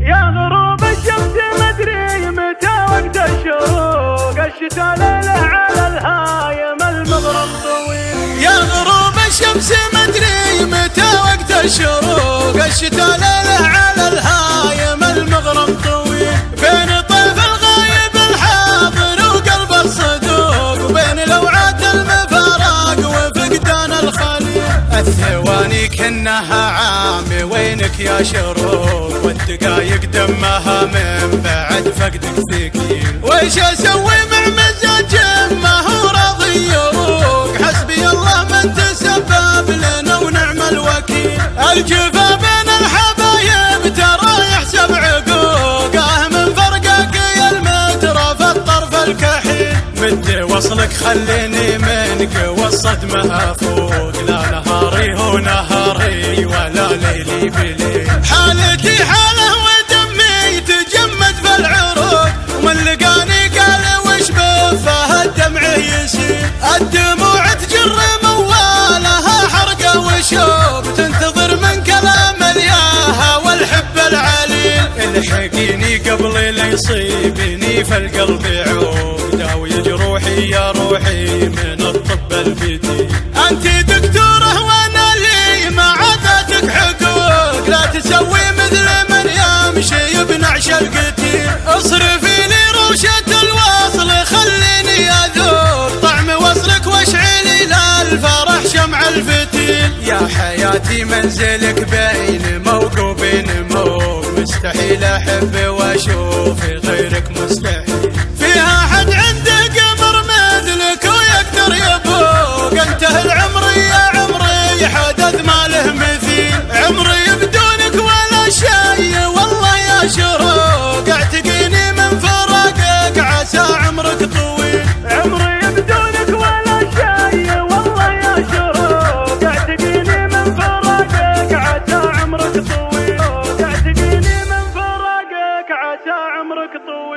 يا غروب الشمس مدري متى وقت الشروق، الشتا ليله على الهايم المغرب طويل. يا غروب الشمس مدري متى وقت الشروق، الشتا ليله على الهايم المغرب طويل. بين طيف الغايب الحاضر وقلب الصدوق، وبين لوعات المفارق وفقدان الخليل. الثواني كنها عامي وينك يا شروق، والدقايق دمها من بعد فقدك ثقيل. ويش اسوي مع مزاج ما هو راضي يروق، حسبي الله من تسبب لنا ونعم الوكيل. الجفا بين الحبايب ترى يحسب عقوقه، من فرقك يا المترى في الطرف الكحيل. مد وصلك خليني منك والصدمه فوق، لا نهاري هو نهاري ولا ليلي بليل. حالتي حاله ودمي تجمد في العروق، ومن لقاني قال وش بفاه الدمع يسيل. الدموع تجر موالها حرقه وشوب، تنتظر من كلام الياها والحب العليل. الحقيني قبل لا يصيبني في القلب عود، داوي جروحي يا روحي من الطب البديل. انت دكتوره وانا لي مع ذاتك حقوق، لا تسوي مثل من يمشي بنعش القتيل. اصرفي لي روشة الوصل خليني اذوق طعم وصلك واشعلي للفرح شمع الفتيل. يا حياتي منزلك بين موج وبين موج، مستحيل احب واشوف غيرك مستحيل. فيها حد عنده قمر مثلك ويقدر يفوق، انتهى العمر يا عمري حدث ما له مثيل. عمري بدونك ولا شي والله يا شروق، اعتقيني من فراقك عسى عمرك طويل. عمري بدونك ولا شي والله يا شروق، اعتقيني من فراقك عسى عمرك طويل. اعتقيني من فراقك عسى عمرك طويل.